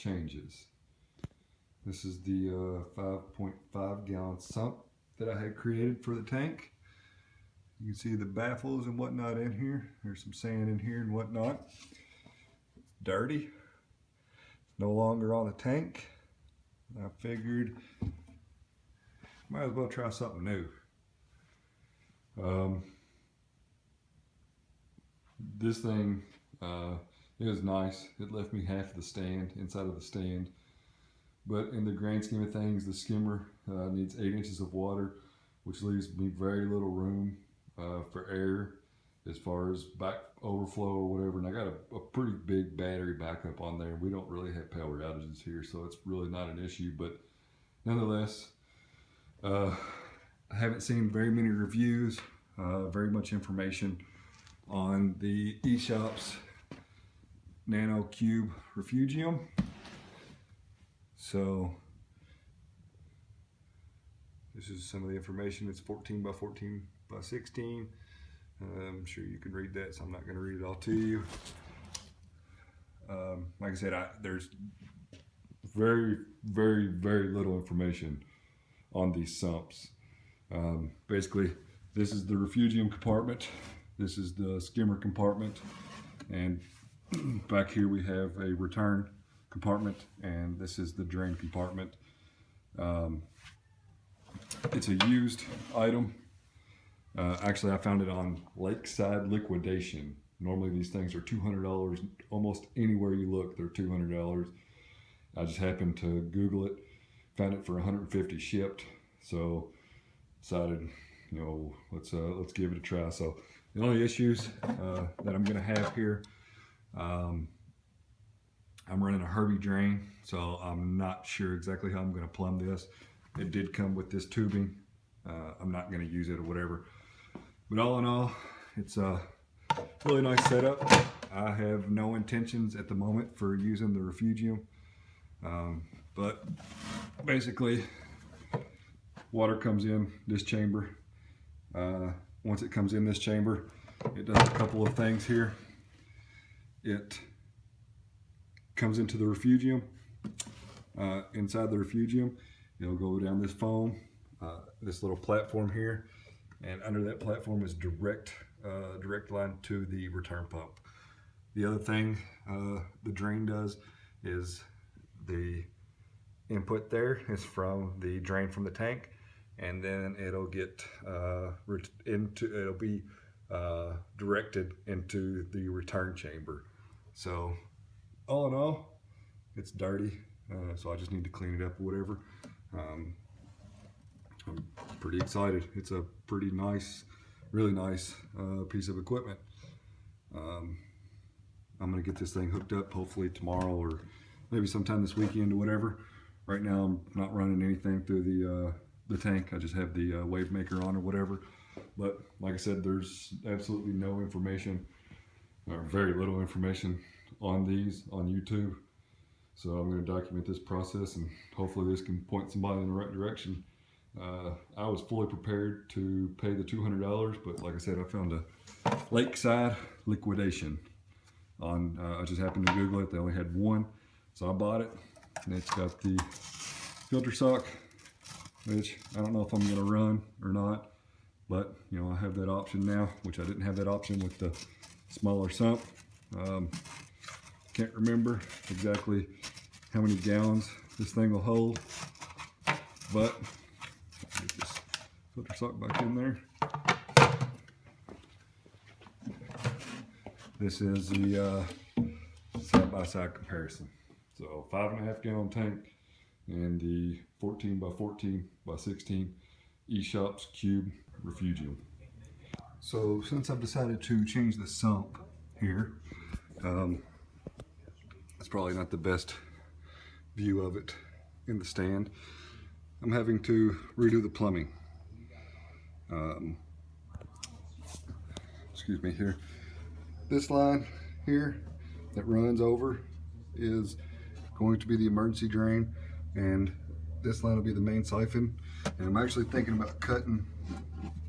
changes. This is the 5.5 gallon sump that I had created for the tank. You can see the baffles and whatnot in here. There's some sand in here and whatnot. It's dirty. It's no longer on the tank. I figured might as well try something new. This thing it was nice. It left me half of the stand, inside of the stand. But in the grand scheme of things, the skimmer needs 8 inches of water, which leaves me very little room for air as far as back overflow or whatever. And I got a pretty big battery backup on there. We don't really have power outages here, so it's really not an issue. But nonetheless, I haven't seen very many reviews, very much information on the Eshopps Nano Refugium. So this is some of the information. It's 14 by 14 by 16. I'm sure you can read that, so I'm not going to read it all to you. Like I said, there's very little information on these sumps. Basically, this is the Refugium compartment. This is the skimmer compartment, and back here we have a return compartment, and this is the drain compartment. It's a used item. Actually, I found it on Lakeside Liquidation. Normally these things are $200. Almost anywhere you look, they're $200. I just happened to Google it, found it for $150 shipped. So decided, you know, let's give it a try. So the only issues that I'm gonna have here, I'm running a Herbie drain, so I'm not sure exactly how I'm gonna plumb this. It did come with this tubing. I'm not gonna use it or whatever. But all in all, it's a really nice setup. I have no intentions at the moment for using the Refugium. But basically, water comes in this chamber. Once it comes in this chamber, it does a couple of things here. It comes into the Refugium. Inside the Refugium, it'll go down this foam, this little platform here, and under that platform is direct line to the return pump. The other thing the drain does is the input there is from the drain from the tank, and then it'll get it'll be directed into the return chamber. So all in all, it's dirty, so I just need to clean it up or whatever. I'm pretty excited. It's a pretty nice, really nice piece of equipment. I'm gonna get this thing hooked up hopefully tomorrow or maybe sometime this weekend or whatever. Right now I'm not running anything through the tank. I just have the wave maker on or whatever. But like I said, there's absolutely no information or very little information on these on YouTube. So I'm going to document this process, and hopefully this can point somebody in the right direction. I was fully prepared to pay the $200, but like I said, I found a Lakeside Liquidation on, I just happened to Google it. They only had one, so I bought it, and it's got the filter sock, which I don't know if I'm going to run or not, but you know, I have that option now, which I didn't have that option with the smaller sump. Can't remember exactly how many gallons this thing will hold, but get this filter sock back in there. This is the side-by-side comparison. So 5.5 gallon tank and the 14 by 14 by 16 Eshopps Refugium. So since I've decided to change the sump here, it's probably not the best view of it in the stand. I'm having to redo the plumbing. Excuse me here. This line here that runs over is going to be the emergency drain, and this line will be the main siphon. And I'm actually thinking about cutting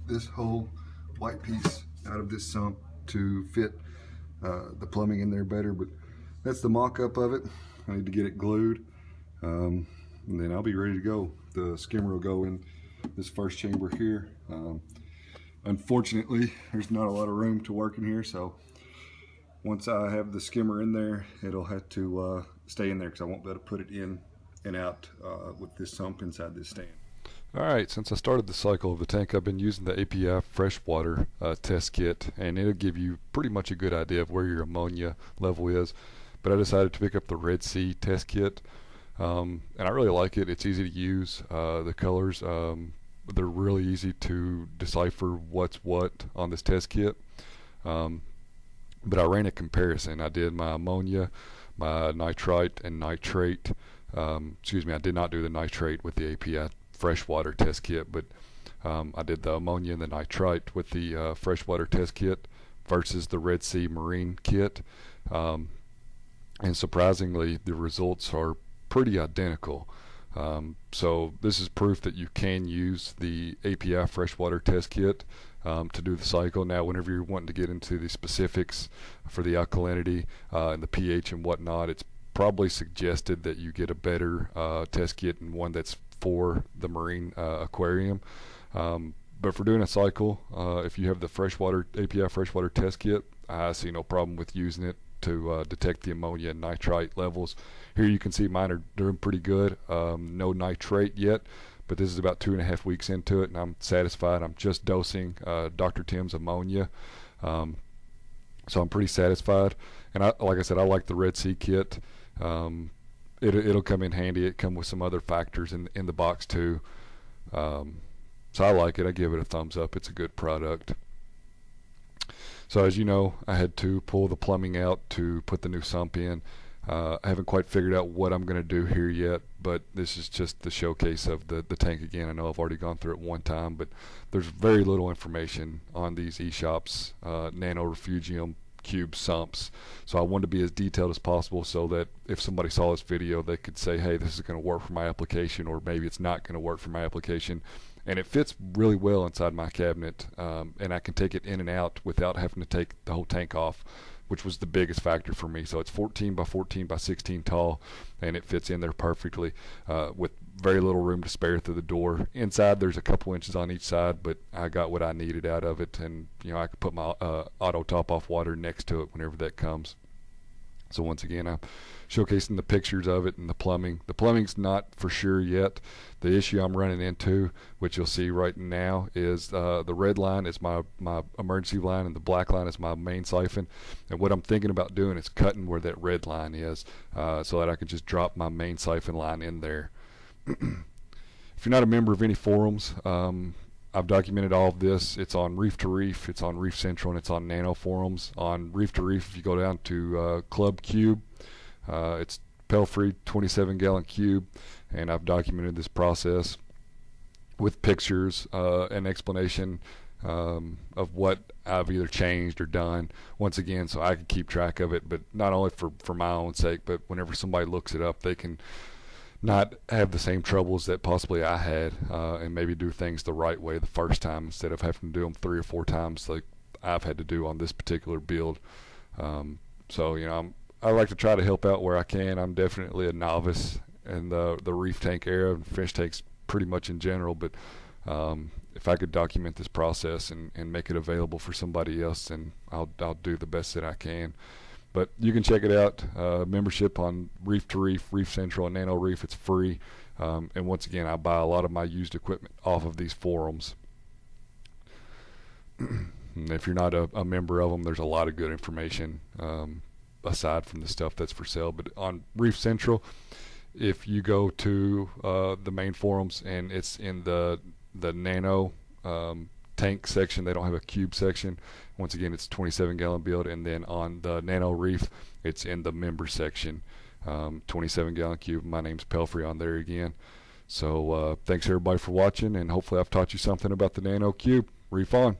this whole white piece out of this sump to fit the plumbing in there better, but that's the mock-up of it. I need to get it glued, and then I'll be ready to go. The skimmer will go in this first chamber here. Unfortunately, there's not a lot of room to work in here, so once I have the skimmer in there, it'll have to stay in there because I won't be able to put it in and out with this sump inside this stand. Alright, since I started the cycle of the tank, I've been using the API Freshwater test kit, and it'll give you pretty much a good idea of where your ammonia level is. But I decided to pick up the Red Sea test kit, and I really like it. It's easy to use. The colors, they're really easy to decipher what's what on this test kit. But I ran a comparison. I did my ammonia, my nitrite and nitrate. Excuse me, I did not do the nitrate with the API Freshwater test kit, but I did the ammonia and the nitrite with the freshwater test kit versus the Red Sea Marine kit. And surprisingly, the results are pretty identical. So this is proof that you can use the API Freshwater test kit to do the cycle. Now, whenever you're wanting to get into the specifics for the alkalinity and the pH and whatnot, it's probably suggested that you get a better test kit and one that's for the marine aquarium. But for doing a cycle, if you have the freshwater API Freshwater test kit, I see no problem with using it to detect the ammonia and nitrite levels. Here you can see mine are doing pretty good. No nitrate yet, but this is about 2.5 weeks into it, and I'm satisfied. I'm just dosing Dr. Tim's ammonia, so I'm pretty satisfied. And like I said, I like the Red Sea kit. It'll come in handy. It comes with some other factors in the box too. So I like it. I give it a thumbs up. It's a good product. So as you know, I had to pull the plumbing out to put the new sump in. I haven't quite figured out what I'm going to do here yet, but this is just the showcase of the tank again. I know I've already gone through it one time, but there's very little information on these Eshopps Nano Refugium cube sumps. So I wanted to be as detailed as possible so that if somebody saw this video, they could say, hey, this is going to work for my application, or maybe it's not going to work for my application. And it fits really well inside my cabinet, and I can take it in and out without having to take the whole tank off, which was the biggest factor for me. So it's 14 by 14 by 16 tall, and it fits in there perfectly with very little room to spare through the door. Inside there's a couple inches on each side, but I got what I needed out of it, and I could put my auto top off water next to it whenever that comes. So once again, I'm showcasing the pictures of it and the plumbing. The plumbing's not for sure yet. The issue I'm running into, which you'll see right now, is the red line is my emergency line and the black line is my main siphon. And what I'm thinking about doing is cutting where that red line is so that I can just drop my main siphon line in there. If you're not a member of any forums, I've documented all of this. It's on Reef to Reef, it's on Reef Central, and it's on Nano forums. On Reef to Reef, if you go down to Club Cube, it's Pelfrey 27-gallon cube, and I've documented this process with pictures and explanation of what I've either changed or done, once again, so I can keep track of it, but not only for my own sake, but whenever somebody looks it up, they can not have the same troubles that possibly I had, and maybe do things the right way the first time instead of having to do them 3 or 4 times like I've had to do on this particular build. So I like to try to help out where I can. I'm definitely a novice in the reef tank era and fish tanks pretty much in general, but if I could document this process and make it available for somebody else, then I'll do the best that I can. But you can check it out. Membership on Reef to Reef, Reef Central, and Nano Reef. It's free. And once again, I buy a lot of my used equipment off of these forums. And if you're not a member of them, there's a lot of good information aside from the stuff that's for sale. But on Reef Central, if you go to the main forums and it's in the Nano tank section, they don't have a cube section. Once again, it's 27-gallon build, and then on the Nano Reef, it's in the member section, 27-gallon cube. My name's Pelfrey on there again. So thanks everybody for watching, and hopefully I've taught you something about the Nano Cube. Reef on.